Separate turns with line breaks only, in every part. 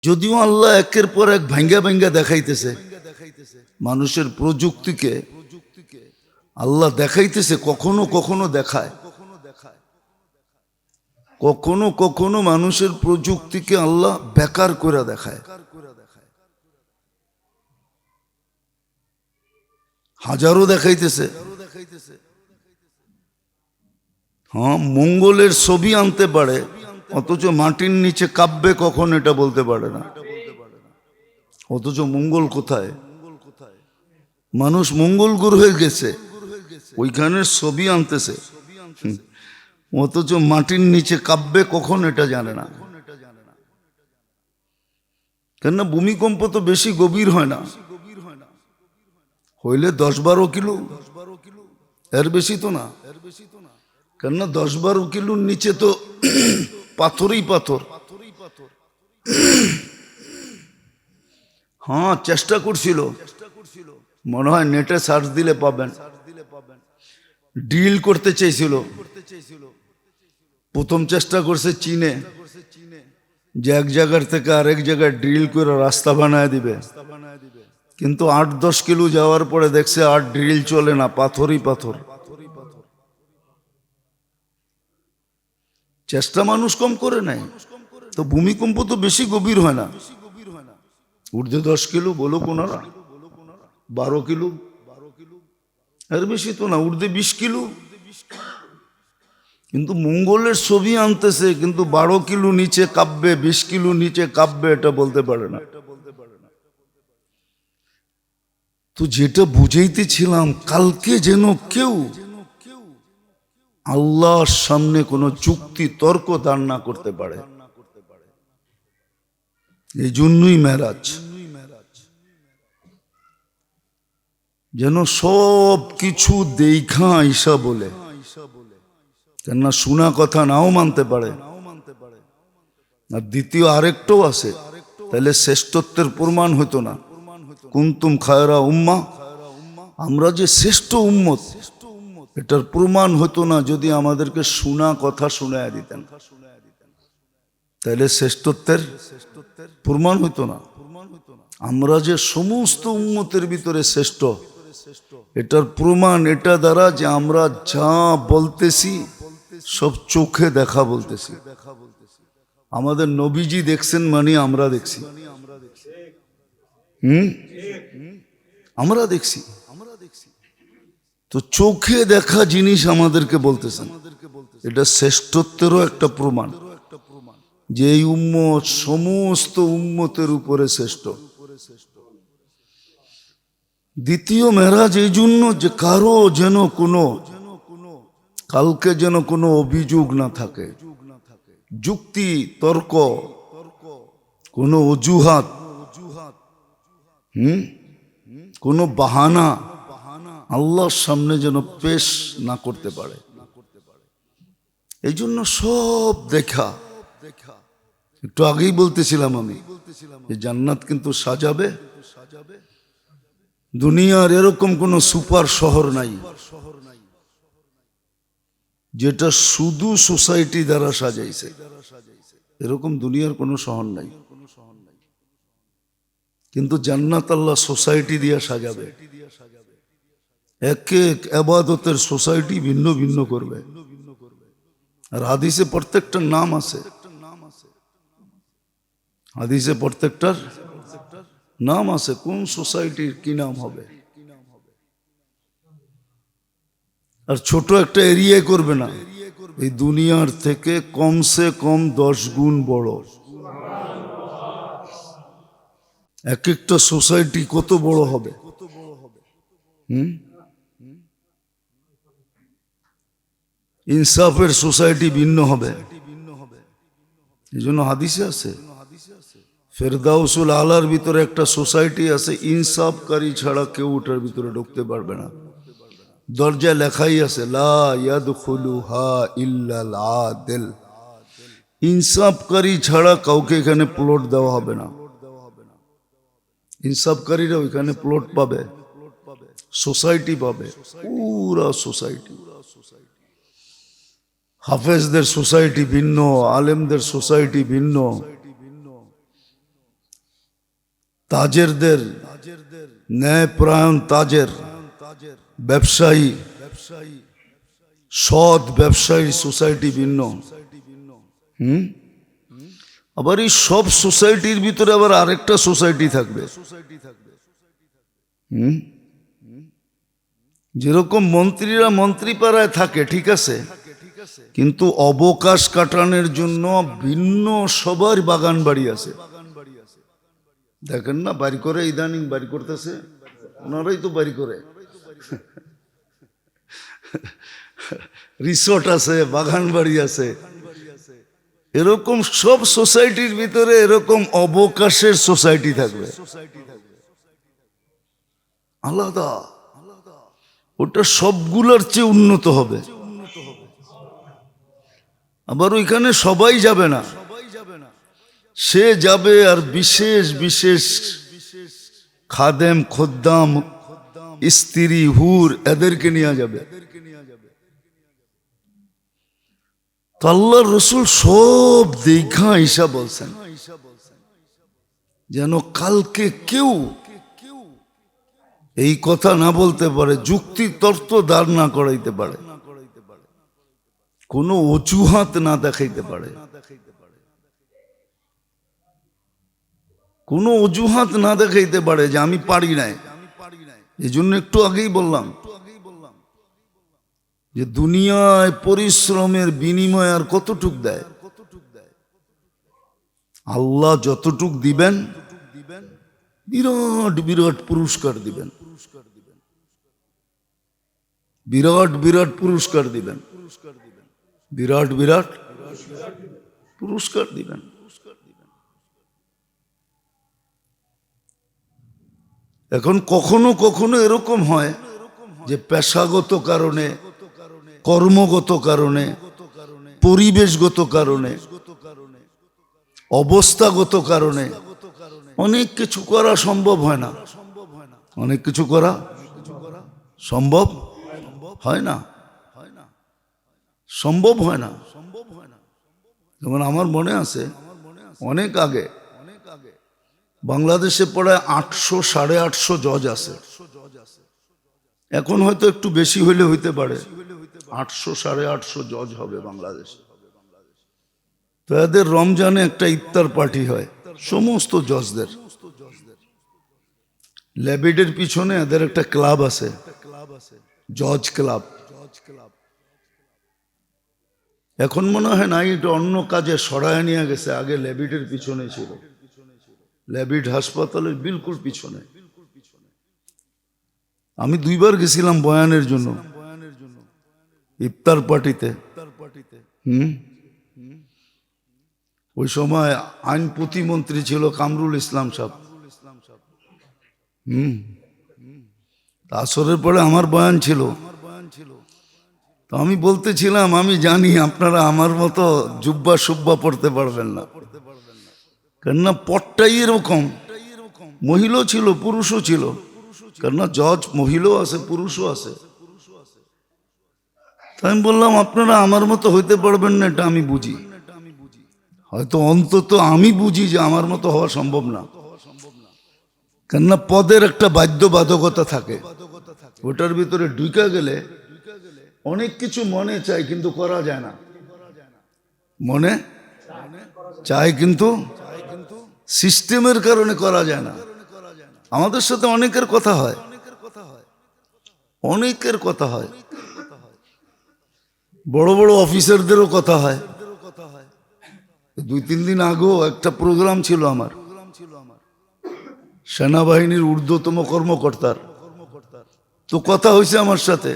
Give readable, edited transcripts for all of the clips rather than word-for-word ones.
যদিও আল্লাহ একের পর এক ভাঙ্গা ভাঙ্গা দেখাইতেছে মানুষের প্রযুক্তিকে, আল্লাহ দেখাইতেছে, কখনো কখনো দেখায়, কখনো কখনো মানুষের প্রযুক্তিকে আল্লাহ বেকার করে দেখায়। হাজারো দেখাইতেছে। হ্যাঁ, মঙ্গলের ছবি আনতে পারে, অথচ মাটির নিচে কাব্যে কখন এটা বলতে পারে না। অথচ মঙ্গল কোথায়? মানুষ মঙ্গল গ্রহে গেছে, ওইখানের ছবি আনতেছে, অথচ মাটির নিচে কাব্যে কখন এটা জানে না। কেননা ভূমিকম্প তো বেশি গভীর হয় না, হইলে 10-12 কিলো, এর বেশি তো না। কেননা 10-12 কিলোর নিচে তো পাথরই পাথর। হ্যাঁ, চেষ্টা করছিল, মনে হয় নেটে সার্চ দিলে পাবেন, ড্রিল করতে চেয়েছিল। প্রথম চেষ্টা করছে চীনে, যে এক জায়গার থেকে আরেক জায়গায় ড্রিল করে রাস্তা বানায় দিবে, কিন্তু 8-10 কিলো যাওয়ার পরে দেখছে আর ড্রিল চলে না, পাথরই পাথর। চেষ্টা মানুষ কম করে নাই। তো ভূমিকম্প তো বেশি গভীর হয় না, ঊর্ধ্বে 10 কিলো বলো, 12 কিলো, এর বেশি তো না, ঊর্ধ্বে 20 কিলো। কিন্তু মঙ্গলের ছবি আনতেছে, কিন্তু 12 কিলো নিচে কাব্যে, 20 কিলো নিচে কাব্যে এটা বলতে পারে না। তো যেটা বুঝাইতেছিলাম, কালকে যেন কেউ আল্লাহর সামনে কোনো যুক্তি তর্ক দাঁড় না করতে পারে। এই জন্যই মেরাজ, যেন সব কিছু দেখা আইসা বলে, কেননা শোনা কথা নাও মানতে পারে। আর দ্বিতীয় আরেকটাও আছে, তাহলে শ্রেষ্ঠত্বের প্রমাণ হতো না। কুনতুম খায়রা উম্মাহ, আমরা যে শ্রেষ্ঠ উম্মত, এটার প্রমাণ হতো না যদি আমাদেরকে শোনা কথা শোনায় দিতেন, তাহলে শ্রেষ্ঠত্বের প্রমাণ হতো না। আমরা যে সমস্ত উম্মতের ভিতরে শ্রেষ্ঠ, এটার প্রমাণ এটা দ্বারা যে আমরা যা বলতেছি সব চোখে দেখা বলতেছি। আমাদের নবীজি দেখছেন মানে আমরা দেখছি, আমরা দেখছি। তো চোখে দেখা জিনিস আমাদেরকে বলতেছেন, এটা শ্রেষ্ঠত্বেরও একটা প্রমাণ যে এই উম্মত সমস্ত উম্মতের উপরে শ্রেষ্ঠ। দ্বিতীয় মেরাজ এই জন্য যে কারো যেন কোনো, কালকে যেন কোনো অভিযোগ না থাকে, যুক্তি তর্ক, কোনো অজুহাত, কোনো বাহানা আল্লাহর সামনে যেন পেশ না করতে পারে। এই জন্য সব দেখা, একটু আগেই বলতেছিলাম আমি, যে জান্নাত কিন্তু সাজাবে। দুনিয়ার এরকম কোন সুপার শহর নাই যেটা শুধু সোসাইটি দ্বারা সাজাইছে, এরকম দুনিয়ার কোনো শহর নাই। কিন্তু জান্নাত আল্লাহ সোসাইটি দিয়ে সাজাবে, এক এক ইবাদতের সোসাইটি ভিন্ন ভিন্ন করবে। আর হাদিসে প্রত্যেকটার নাম আছে, হাদিসে প্রত্যেকটার নাম আছে, কোন সোসাইটির কি নাম হবে। আর ছোট একটা এরিয়া করবে না, এই দুনিয়ার থেকে কমসে কম 10 গুণ বড়। এক একটা সোসাইটি কত বড় হবে। ইনসাফের সোসাইটি ভিন্ন হবে। এই জন্য হাদিসে আছে, ফেরদাউসুল আলার ভিতরে একটা সোসাইটি আছে, ইনসাফকারী ছাড়া কেউ ওটার ভিতরে ঢুকতে পারবে না। দরজায় লেখাই আছে, লা ইয়াদখুলুহা ইল্লাল আদিল, ইনসাফকারী ছাড়া কাউকে এখানে প্লট দেওয়া হবে না। ইনসাফকারীরা ওইখানে প্লট পাবে, সোসাইটি পাবে, পুরা সোসাইটি। হাফেজদের সোসাইটি ভিন্ন, আলেমদের সোসাইটি ভিন্ন, তাজেরদের, ন্যায়পরায়ণ তাজের, ব্যবসায়ী, সৎ ব্যবসায়ী সোসাইটি ভিন্ন। আবার এই সব সোসাইটির ভিতরে আবার আরেকটা সোসাইটি থাকবে। যেরকম মন্ত্রীরা মন্ত্রীপাড়ায় থাকে, ঠিক আছে, কিন্তু অবকাশ কাটানোর জন্য ভিন্ন সবার বাগান বাড়ি আছে। দেখেন না, বাড়ি করে, ইদানিং বাড়ি করতেছে, ওনারাই তো বাড়ি করে। রিসোর্ট আছে, বাগান বাড়ি আছে। এরকম সব সোসাইটির ভিতরে এরকম অবকাশের সোসাইটি থাকবে, আলাদা। ওটা সবগুলোর চেয়ে উন্নত হবে। আবার ওইখানে সবাই যাবে না, সে যাবে আর বিশেষ বিশেষ খাদেম, খোদ্দাম, স্ত্রী, হুর, এদেরকে নিয়ে যাবে। তো আল্লাহর রসুল সব দেখা ঈশা বলছেন, যেন কালকে কেউ এই কথা না বলতে পারে, যুক্তি তর্ক দাঁড় না করাইতে পারে, কোনো অজুহাত না দেখাইতে পারে, কোনো অজুহাত না দেখাইতে পারে যে আমি পারি নাই। এই জন্য একটু আগেই বললাম যে দুনিয়ায় পরিশ্রমের বিনিময় আর কতটুক দেয়? আল্লাহ যতটুক দিবেন, বিরাট বিরাট পুরস্কার দিবেন, বিরাট বিরাট পুরস্কার দিবেন, বিরাট বিরাট পুরস্কার দিবেন। এখন কখনো কখনো এরকম হয় যে পেশাগত কারণে, কর্মগত কারণে, পরিবেশগত কারণে, অবস্থাগত কারণে অনেক কিছু করা সম্ভব হয় না, অনেক কিছু করা সম্ভব হয় না, সম্ভব হয় না। যেমন আমার মনে আছে অনেক আগে বাংলাদেশে প্রায় 800 850 জজ আছে। এখন হয়তো একটু বেশি হইলে হইতে পারে, 800 850 জজ হবে বাংলাদেশে। তো এদের রমজানে একটা ইফতার পার্টি হয় সমস্ত জজদের। ল্যাবিডের পিছনে এদের একটা ক্লাব আছে, জজ ক্লাব। এখন মনে হয় না, এটা অন্য কাজে সরায় নিয়ে গেছে। আগে ল্যাবিডের পিছনে ছিল, ল্যাবিড হাসপাতালের বিলকুল পিছনে। আমি 2 বার গেছিলাম বয়ানের জন্য, ইফতার পার্টিতে। ওই সময় আইন প্রতিমন্ত্রী ছিল কামরুল ইসলাম সাহেব। আসরের পরে আমার বয়ান ছিল। তো আমি বলতেছিলাম, আমি জানি আপনারা আমার মতো জুব্বা সুব্বা পড়তে পারবেন না, কেননা পটটাই এরকম। মহিলাও ছিল, পুরুষও ছিল, কেননা জজ মহিলাও আছে, পুরুষও আছে। তাই আমি বললাম, আপনারা আমার মতো হইতে পারবেন না, এটা আমি বুঝি। হয়তো অন্তত আমি বুঝি যে আমার মতো হওয়া সম্ভব না, কেননা পদের একটা বাধ্যবাধকতা থাকে। ওটার ভিতরে ঢুকে গেলে অনেক কিছু মনে চায় কিন্তু করা যায় না, মনে চায় কিন্তু সিস্টেমের কারণে করা যায় না। আমাদের সাথে অনেকের কথা হয়, অনেকের কথা হয়, বড় বড় অফিসারদেরও কথা হয়। 2-3 দিন আগেও একটা প্রোগ্রাম ছিল আমার, সেনাবাহিনীর ঊর্ধ্বতম কর্মকর্তার। তো কথা হয়েছে আমার সাথে,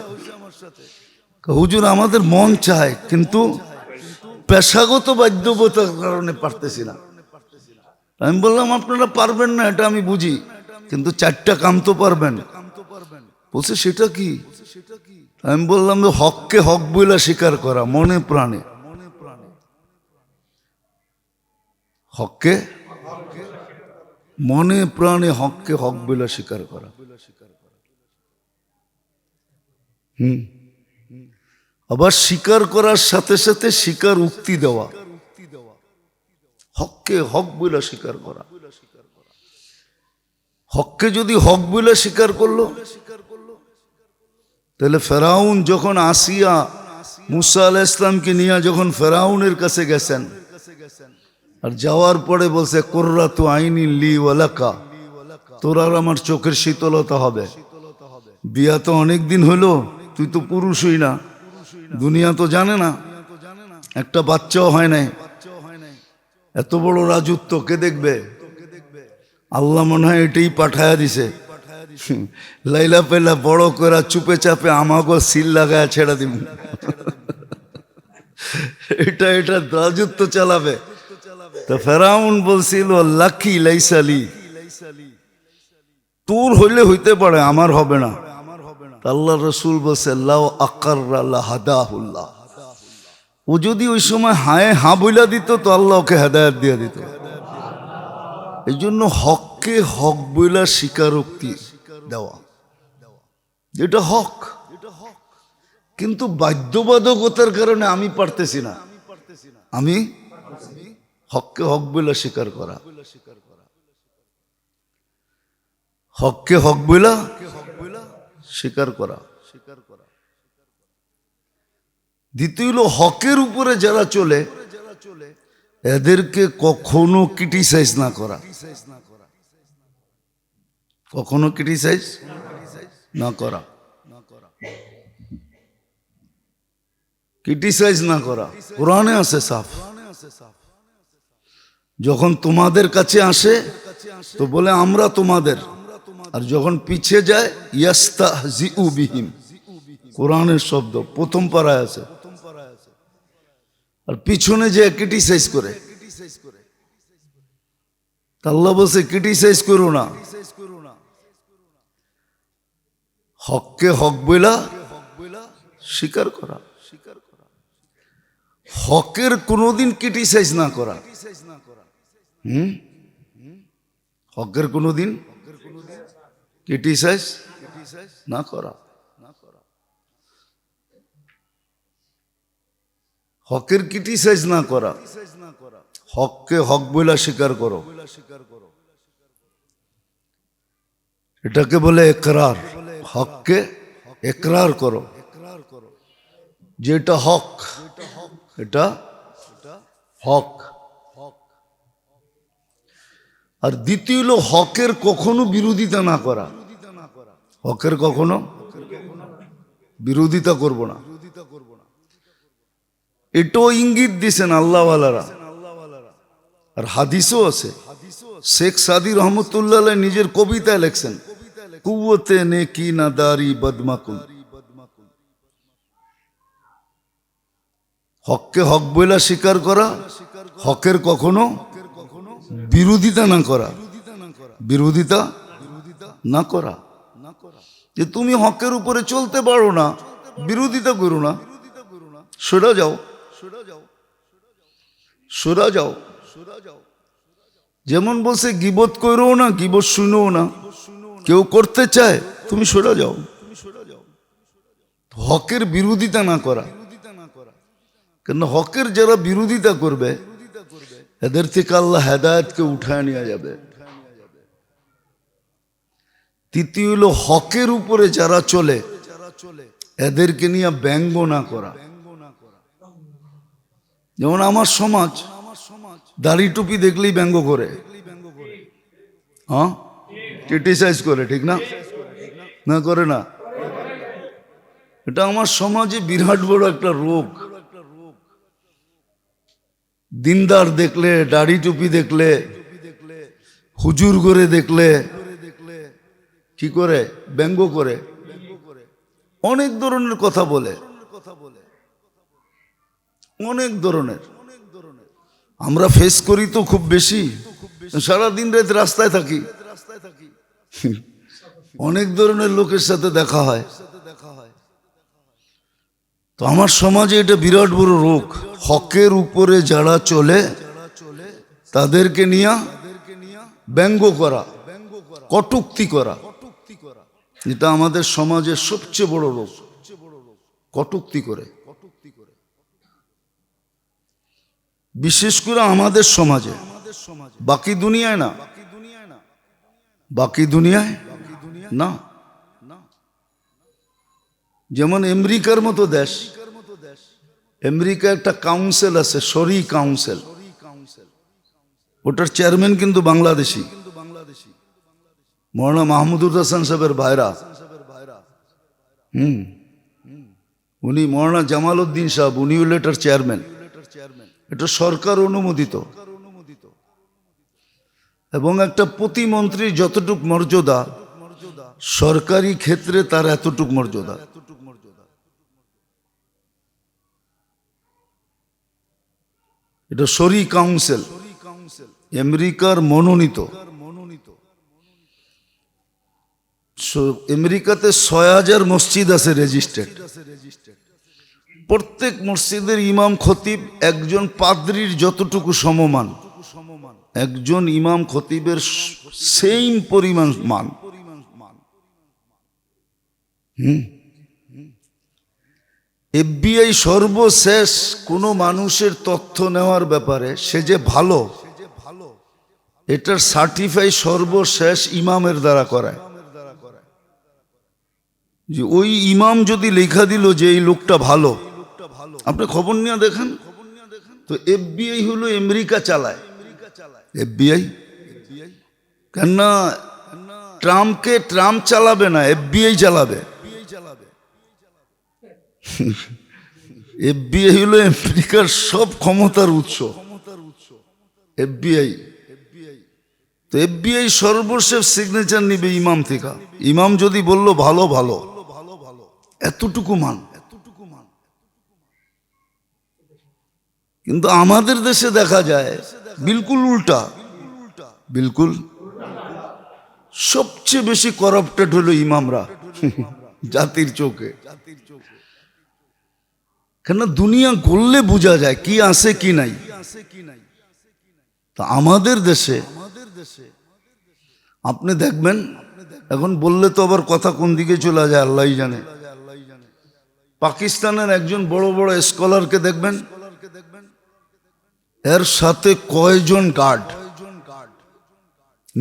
হুজুর আমাদের মন চায় কিন্তু পেশাগত বাধ্যবতার কারণে পারতেছি না। আমি বললাম, আপনারা পারবেন না এটা আমি বুঝি, কিন্তু 4টা কাম তো পারবেন। বলছে সেটা কি? আমি বললাম, হককে হক বইলা স্বীকার করা মনে প্রাণে, হককে মনে প্রাণে, হককে হক বইলা স্বীকার করা। আবার স্বীকার করার সাথে সাথে স্বীকার উক্তি দেওয়া, হককে হক বইলা স্বীকার করা। 4টা কাম তো পারবেন, কিন্তু পেশাগত বাধ্যবতার কারণে পারতেছি না। আমি বললাম, আপনারা পারবেন না এটা আমি বুঝি, কিন্তু 4টা কাম তো পারবেন। বলছে সেটা কি? আমি বললাম, হককে হক বইলা স্বীকার করা মনে প্রাণে, হককে হক বইলা স্বীকার করা। আবার স্বীকার করার সাথে সাথে স্বীকার উক্তি দেওয়া, হককে যদি হক বলে স্বীকার করলো, তাহলে ফেরাউন যখন আসিয়া মুসা আলাইহিস সালামকে নিয়ে যখন ফেরাউনের কাছে গেছেন, আর যাওয়ার পরে বলছে কুররাতু আইনিন লি ওয়ালাকা, তোর আর আমার চোখের শীতলতা হবে। বিয়া তো অনেক দিন হলো, তুই তো পুরুষই না, দুনিয়া তো জানে না, একটা বাচ্চাও হয় নাই, এত বড় রাজত্ব কে দেখবে? আল্লাহ মনে হয় এটাই পাঠায়া দিছে, লাইলা পেলা বড় করে চুপে চাপে আমাকে সিল লাগায় ছেড়ে দিব, এটা রাজত্ব চালাবে। তো ফেরাউন বলছিল লাকি লাইসালি, তোর হইলে হইতে পারে, আমার হবে না। আল্লাহ রসুল বলছে লাউ আকাররা লাহাদাহুল্লাহ, ও যদি ওই সময় হায় হা বইলা দিত তো আল্লাহ ওকে হেদায়েত দিয়ে দিত। এই জন্য হককে হক বইলা স্বীকারোক্তি দেওয়া, যেটা হক, কিন্তু বাধ্যবাধকতার কারণে আমি পারতেছি না, আমি হককে হক বইলা স্বীকার করা, হককে হক বইলা স্বীকার করা। দ্বিতীয় হলো হকের উপরে যারা চলে এদেরকে কখনো ক্রিটিসাইজ না করা, কখনো ক্রিটিসাইজ না করা, ক্রিটিসাইজ না করা। কোরআনে আছে সাফ, যখন তোমাদের কাছে আসে তো বলে আমরা তোমাদের, আর যখন পিছিয়ে যায় ইয়াস্তাহজিউ বিহিম, কোরআনের শব্দ প্রথম পারায় আছে, আর পিছনে যে ক্রিটিসাইজ করে। আল্লাহ বলছে ক্রিটিসাইজ করো না, হককে হক বইলা স্বীকার করা, হকের কোনোদিন ক্রিটিসাইজ না করা। হকের কোনোদিন ক্রিটিসাইজ না করা, হকের ক্রিটিসাইজ না করা, হককে হক বইলা স্বীকার করো, এটাকে বলে একরার। হককে একরার করো, যেটা হক এটা হক। আর দ্বিতীয় হলো হকের কখনো বিরোধিতা না করা, হকের কখনো বিরোধিতা করব না। এটাও ইঙ্গিত দিছেন আল্লাহওয়ালারা, আর হাদিসও আছে। শেখ সাদি রহমতুল্লাহ নিজের কবিতায় লেখছেন কুওতে নেকি না দারি বদমাকুন, হককে হক বইলা স্বীকার করা, হকের কখনো বিরোধিতা না করা, বিরোধিতা না করা। যে তুমি হকের উপরে চলতে পারো না, বিরোধিতা করো না, সরে যাও, সরে যাও। যেমন বলছে গীবত করো না, গীবত শুনো না, কেউ করতে চায় তুমি সরে যাও, হকের বিরোধিতা না করা। কেন হকের যারা বিরোধিতা করবে এদের থেকে আল্লাহ হেদায়েতকে উঠায় নিয়ে যাবে। তৃতীয় হলো হকের উপরে যারা চলে এদেরকে নিয়ে ব্যঙ্গ না করা। যেমন আমার সমাজ দাড়ি টুপি দেখলেই ব্যঙ্গ করে, হ্যাঁ ক্রিটিসাইজ করে, ঠিক না? না করে না? এটা আমার সমাজে বিরাট বড় একটা রোগ। দিনদার দেখলে, দাড়ি টুপি দেখলে, হুজুর করে দেখলে কি করে? ব্যঙ্গ করে, অনেক ধরনের কথা বলে, অনেক ধরনের। আমরা ফেস করি তো খুব বেশি, সারাদিন রাত রাস্তায় থাকি, অনেক ধরনের লোকের সাথে দেখা হয়। তো আমার সমাজে এটা বিরাট বড় রোগ। হকের উপরে যারা চলে তাদেরকে নিয়ে ব্যঙ্গ করা, কটূক্তি করা, এটা আমাদের সমাজের সবচেয়ে বড় রোগ। কটূক্তি করে, বিশেষ করে আমাদের সমাজে, বাকি দুনিয়ায় না। বাকি দুনিয়ায় না। যেমন আমেরিকার মতো দেশ, আমেরিকা একটা কাউন্সিল আছে, শরী কাউন্সিল, ওটার চেয়ারম্যান কিন্তু বাংলাদেশি, মৌলানা মাহমুদুর হাসান সাহেবের ভাইরা। উনি মৌলানা জামাল উদ্দিন সাহেব, উনি হল এটার চেয়ারম্যান। এটা সরকার অনুমোদিত, এবং একটা প্রতিমন্ত্রীর যতটুক মর্যাদা সরকারি ক্ষেত্রে তার এতটুক মর্যাদা। এটা শরী কাউন্সিল, আমেরিকার মনোনীত। আমেরিকাতে ৬,০০০ মসজিদ আছে রেজিস্টার্ড। প্রত্যেক মসজিদের ইমাম খতিব একজন পাদ্রীর যতটুকু সমমান, একজন ইমাম খতিবের সেম পরিমাণ মান। এফবিআই সর্বশেষ কোনো মানুষের তথ্য নেওয়ার ব্যাপারে সে যে ভালো, এটার সার্টিফাই সর্বশেষ ইমামের দ্বারা করায়। যে ওই ইমাম যদি লেখা দিল যে এই লোকটা ভালো, আপনি খবর নিয়ে দেখেন তো এফবিআই হলো আমেরিকা চালায়। এফবিআই কেননা ট্রাম্পকে ট্রাম্প চালাবে না, এফবিআই চালাবে। এফবিআই হলো আমেরিকার সব ক্ষমতার উৎস, এফবিআই। তো এফবিআই সর্বশেষ সিগনেচার নিবে ইমাম থেকে। ইমাম যদি বলল ভালো ভালো, এতটুকু মান। কিন্তু আমাদের দেশে দেখা যায় বিলকুল উল্টা, বিলকুল। সবচেয়ে বেশি করাপ্টেড হলো ইমামরা জাতির চোখে। কেন দুনিয়া গড়লে বোঝা যায় কি আছে কি নাই। তা আমাদের দেশে আপনি দেখবেন, এখন বললে তো আবার কথা কোন দিকে চলে যায় আল্লাহই জানে। পাকিস্তানের একজন বড় বড় স্কলারকে দেখবেন, এর সাথে কয়জন গার্ড।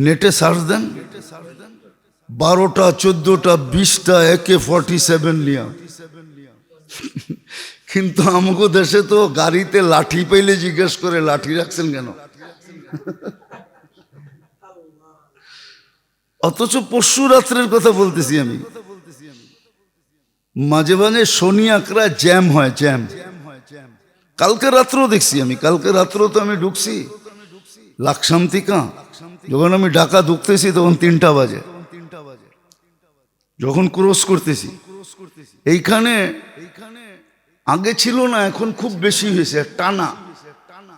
নেটে সার্চ দেন, 12টা 14টা 20টা AK-47 নিয়ে। কিন্তু আমাকে দেশে তো গাড়িতে লাঠি পাইলে জিজ্ঞেস করে লাঠি রাখছেন কেন। অথচ পরশু রাত্রের কথা বলতেছি আমি, মাঝে মাঝে শনি আকরা জ্যাম হয়, জ্যাম। কালকে রাত্রেও দেখছি আমি, কালকে রাত্রেও তো আমি ঢুকছি লাকসামতিকা। যখন আমি ঢাকা ঢুকতেছি তখন 3টা বাজে, যখন ক্রস করতেছি এইখানে আগে ছিল না, এখন খুব বেশি হয়েছে টানা।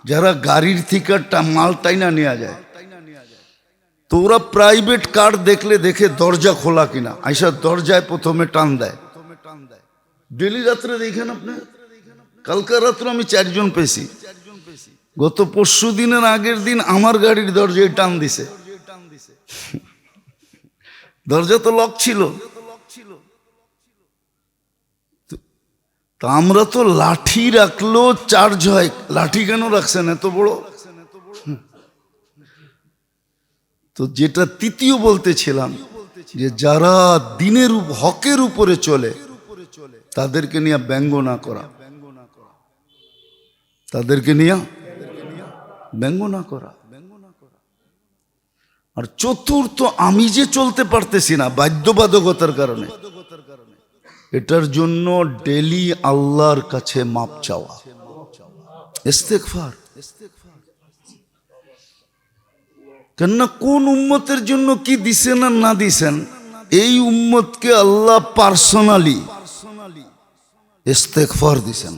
যারা গাড়ির থেকে মাল টাইনা নেওয়া যায়, তো ওরা প্রাইভেট কার দেখলে দেখে দরজা খোলা কিনা, আইসা দরজায় প্রথমে টান দেয়। ডেলি রাত্রে দেখেন আপনি, কালকে রাত্রে আমি 4 জন পেয়েছি। গত পরশু দিনের আগের দিন আমার গাড়ির দরজায় টান দিছে। দরজা তো লক ছিল। তা আমরা তো লাঠি রাখলেও চার্জ হয়, লাঠি কেন রাখছেন এত বড়? তো যেটা তৃতীয় বলতেছিলাম, যে যারা দিনের হকের উপরে চলে তাদেরকে নিয়ে ব্যঙ্গ না করা, তাদেরকে নিয়ে ব্যঙ্গ না করা। আর চতুর্থ, আমি যে চলতে পারতেছি না বাধ্যবাধকতার কারণে, এটার জন্য ডেলি আল্লাহর কাছে মাপ চাওয়া, ইস্তেগফার। কেননা কোন উম্মতের জন্য কি দিছেন আর না দিছেন, এই উম্মতকে আল্লাহ পার্সোনালি ইস্তেগফার দিছেন।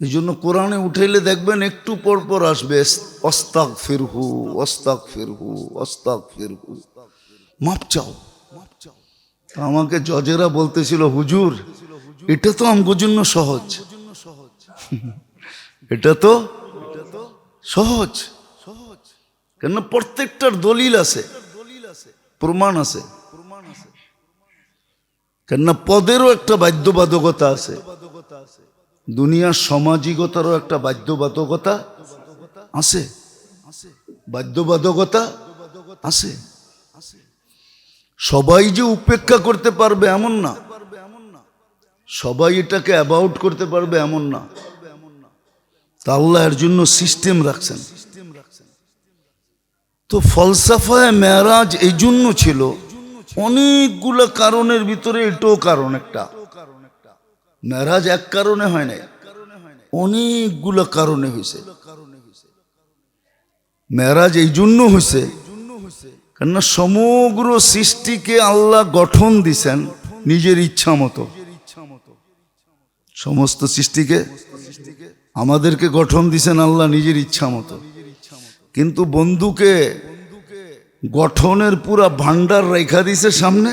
এই জন্য কোরআনে উঠাইলে দেখবেন একটু পর পর আসবে আস্তাগফিরহু, আস্তাগফিরহু, আস্তাগফিরহু, মাপ চাও। আমাকে জজেরা বলতেছিল, হুজুর এটা তো আমগোর জন্য সহজ, এটা তো সহজ। কেন প্রত্যেকটার দলিল আছে, প্রমাণ আছে। কেন পদেরও একটা বাধ্যবাধকতা আছে, দুনিয়ার সামাজিকতারও একটা বাধ্যবাধকতা আছে। বাধ্যবাধকতা আছে। সবাই যে উপেক্ষা করতে পারবে এমন না, সবাই এটাকে অ্যাবাউট করতে পারবে এমন না। তা আল্লাহ এর জন্য সিস্টেম রাখছেন। তো ফলসাফায় মেরাজ এই জন্য ছিল, অনেকগুলো কারণের ভিতরে এটাও কারণ একটা। মেরাজ এক কারণে হয় নাই, অনেকগুলো কারণে হয়েছে। মেরাজ এই জন্য হয়েছে কেননা সমগ্র সৃষ্টিকে আল্লাহ গঠন দিছেন নিজের ইচ্ছা মতো। সমস্ত সৃষ্টিকে আমাদেরকে গঠন দিছেন আল্লাহ নিজের ইচ্ছা মতো। কিন্তু বন্ধুকে গঠনের পুরা ভান্ডার রেখা দিছে সামনে,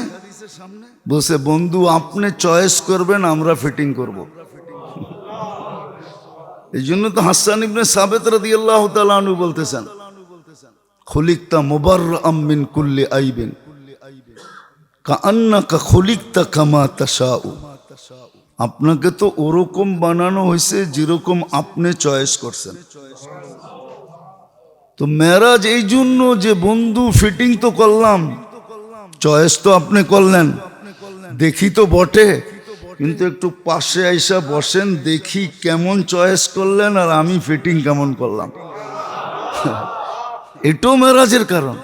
বসে বন্ধু আপনি চয়েস করবেন, আমরা ফিটিং করব। এই জন্য তো হাসান ইবনে সাবিত রাদিয়াল্লাহু তাআলা আনহু বলতেছেন, খুলিকতা মুবাররাআম মিন কুল্লি আইবিন কাআন্নাকা খুলিকতা কামা তাশাউ। আপনাকে তো ওরকম বানানো হয়েছে যেরকম আপনি চয়েস করছেন। তো মেরাজ এই জন্য যে বন্ধু ফিটিং তো করলাম, চয়েস তো আপনি করলেন, দেখি তো বটে, কিন্তু একটু পাশে আইসা বসেন, দেখি কেমন চয়েস করলেন আর আমি ফিটিং কেমন করলাম। এটাও মেরাজের কারণ,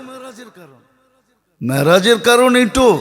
মেরাজের কারণ এটাও।